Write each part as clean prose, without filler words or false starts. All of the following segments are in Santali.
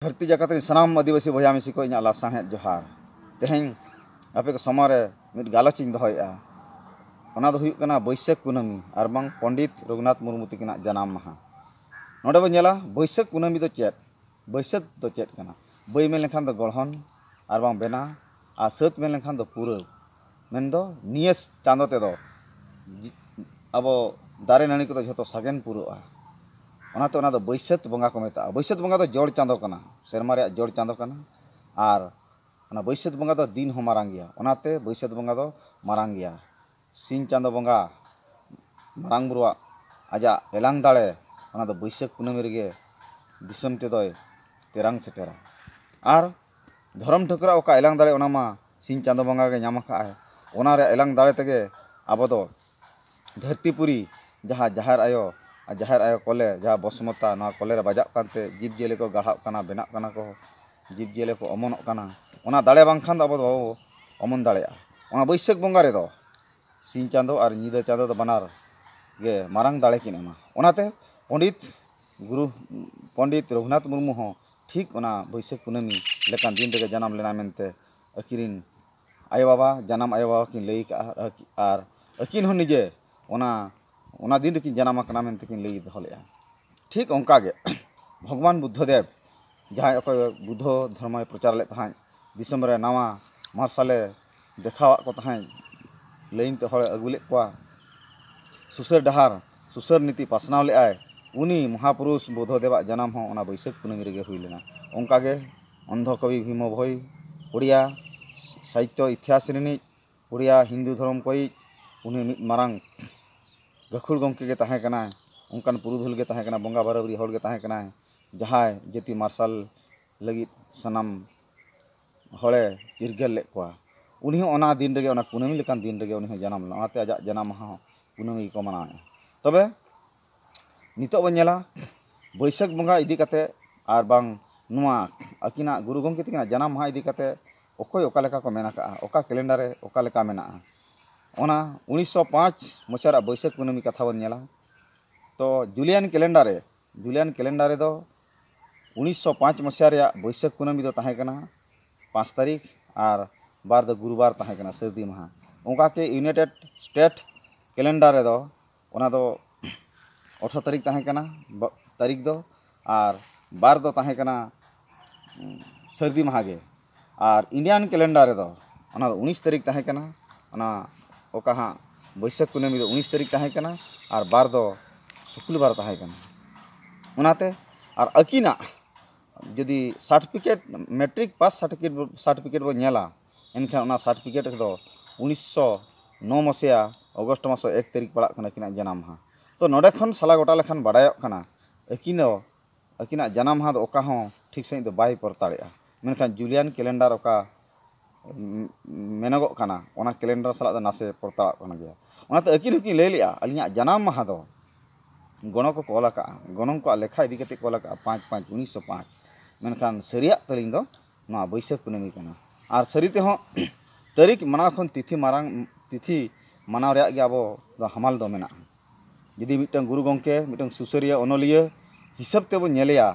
धरती जाकत सानाम आदिवासी बया मिसी को इना लासाहेद जोहार तेहें आपे को समारे मिद गालोच इन दहोया ओना दो हुयुग कना बैसाख कुनामी आर बांग पंडित रघुनाथ मुर्मू तकिना जनाम माहा नोडे बो नेला बैसाख कुनामी दो चेत बैसाख दो चेत कना बै मेन लेखान दो गढ़हन आर बांग बेना आ सात मेन लेखान दो पूरा मेन दो नियस चांदो ते दो अब दारे नानी को झोतो सागेन पुरोआ ओनाते ओना दो बैसाख बंगा को मेता बैसाख बंगा दो जड़ चांदो कना सेरमा रे जड़ चांदो कना आर ओना बैसाख बंगा दो दिन हो मारांग गया ओनाते बैसाख बंगा दो मारांग गया सिंह चांदो बंगा मारांग बुरुआ आजा एलांग दाड़े ओना दो बैसाख कुनामी रेगे दिसम ते दोय तेरांग सेटेरा आर धरम ठकुरा ओका एलांग दाड़े ओना मा सिंह चांदो बंगा गे नाम का है ओना रे एलांग दाड़े तेगे आबो दो धरतीपुरी जहाँ जहर आयो कोले जहाँ बसमता ना कोले रे बाजा कानते जीव जियले को गाढ़ाव काना बेना काना को जीव जियले को अमनोग काना ओना दाड़े बांखान दो आबो अमन दाड़ेया ओना बैसाख बंगा रे दो सिंह चांदो और नीदा चांदो दो बनार गे मारांग दाड़े किन एमा ओनाते पंडित रघुनाथ मुर्मू हो ठीक ओना बैसाख कुनामी लेकान दिन रेगे जनाम लेना मेनते अकिरिन आयो बाबा जनाम आयो बाबा किन लई का आर अकिन हो निजे ओना दिन रेकिन जनाम आकना मेनते किन लई दहो लेया ठीक ओंका गे भगवान बुद्धदेव जहाँ अको बुद्ध धर्म प्रचार ले तहां दिसम रे नावा मार्शले देखावा को तहां लईन ते हड़ अगुले को सुसर डहार सुसर नीति पासनाव ले आय उनी महापुरुष बुद्धदेव जनाम हो ओना बैसाख कुनामी रेगे हुई लेना ओंका गे अंध कवि भीम भोई उड़िया साहित्य इतिहास रिनी उड़िया हिंदू धर्म कोई उनी मिद मारांग गखुड़ गंके के तहां कना उनकान पुरुधुल के तहां कना बंगा बाराबरी हड़ के तहां कना जहाँ जाति मार्शल लगी सनाम हड़े चिरगेल ले को उनी हो ओना दिन रेगे ओना कुनामी लेकान दिन रेगे उनी हो जनाम लेना ओनाते आजा जनाम माहा कुनामी को मनावे तबे नितो बन नेला बैसाख बंगा इदी कते आर बांग नुआ अकिना गुरु गंके तकिना जनाम माहा इदी कते ओकोय ओका लेका को मेना का ओका कैलेंडर रे ओका लेका मेना ओना 1905 मचारा बैसाख कुनामी कथा बन नेला तो जुलियन कैलेंडर रे दो 1905 मसीहा रे बैसाख कुनामी दो तहां कना 5 तारीख और बार दो गुरुवार तहां कना सर्दी माहा ओंका के यूनाइटेड स्टेट कैलेंडर रे दो ओना दो 18 तारीख तहां कना तारीख दो और बार दो तहां कना सर्दी माहा गे और इंडियन कैलेंडर रे दो ओना दो 19 तारीख तहां कना ओना ओका हाँ बैसाख कुनामी दो 19 तारीख तहां कना और बार दो शुक्रवार तहां कना ओनाते और अकिना जदि सर्टिफिकेट मैट्रिक पास सर्टिफिकेट बो नेला एनखान ओना सर्टिफिकेट दो 1909 मसीहा अगस्ट मास 1 तारीख पड़ा कना किना जनाम माहा तो नोडे खन साला गोटा लेखान बाडायोग कना अकिना जनाम माहा दो ओका हो ठीक सही दो बाय परताड़ेया मेनखान जुलियन कैलेंडर ओका मेनगो कना ओना कैलेंडर साला दो नासे परताड़ा कना गया ओनाते अकिन हकिन लई लेया अलिया जनाम माहा दो गणो को कोला का गणों को लेखा इदी कते कोला का 5/5/1905 मेनखान सरिया तलिंग दो ना बैसाख कुनामी कना आर सरिते हो तारीख मनाव खन तिथि मारांग तिथि मनाव रे गे आबो दो हमाल दो मेना जदि मिटन गुरु गंके मिटन सुसरिया अनलिया हिसाब ते बो नेलेया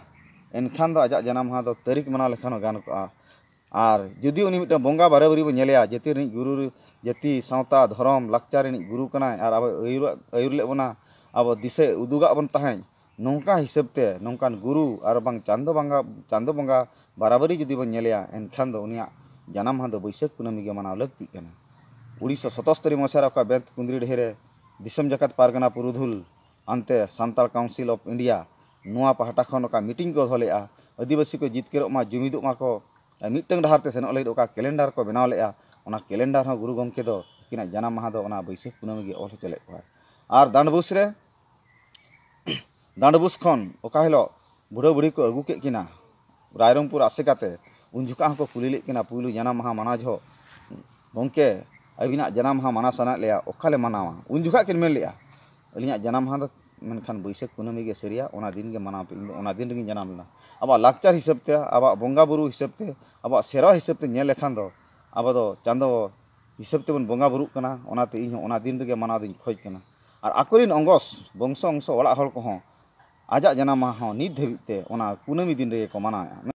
एनखान दो आजा जनाम माहा दो तारीख मनाव लेखान गान को आर जदि उनी मिटन बंगा बाराबरी बो नेलेया जाति रे गुरु जाति सावता धर्म लाकचार रे गुरु कना आर आबो आयुर ले बना अब दिसे उदुगा बन तहां नौका हिसाब ते नौकान गुरु और बांग चांदो बंगा बाराबरी जदि बन नेलेया एनखान दो उनिया जनाम माहा दो बैसाख कुनामी गे मनाव लगती कना 1977 मसीहा का बेंत कुंद्री ढेरे दिसम जगत पारगना पुरुधुल अंते सांताल काउंसिल ऑफ इंडिया नुआ पहाटा खन का मीटिंग को धोलेआ आदिवासी को जितकेरो मा जुमिदो मा को मिटंग डहार ते सेनो लई ओका कैलेंडर को बनाव लेआ ओना कैलेंडर हो गुरु गंके दो किना जनाम माहा दो ओना बैसाख कुनामी गे ऑल चले को आर दांडबुस खन ओका हिलो बुढ़ा बुढ़ी को अगू के किना रायरंगपुर आसेकाते उन जुका को कुली ले किना पुलु जनाम माहा मना जो गंके अबिना जनाम माहा मना सना लेया ओखाले मनावा उन जुका किन मेन लेया अलिया जनाम माहा दो मेनखान बैसाख कुनामी गे सरिया ओना दिन गे मनाव पे ओना दिन गे जनाम लेना अब लाकचार हिसाब ते अब बंगा बुरु हिसाब ते अब सेरा हिसाब ते नेल लेखान दो अब दो चांदो हिसाब ते बन बंगा बुरु कना ओनाते इन ओना दिन गे मनाव दिन खोज कना और आकोरिन अंगस बंश अंश ओड़ा हड़ को आजा जनाम माहा नित धाबिते ओना कुनामी दिन रे को मनाया।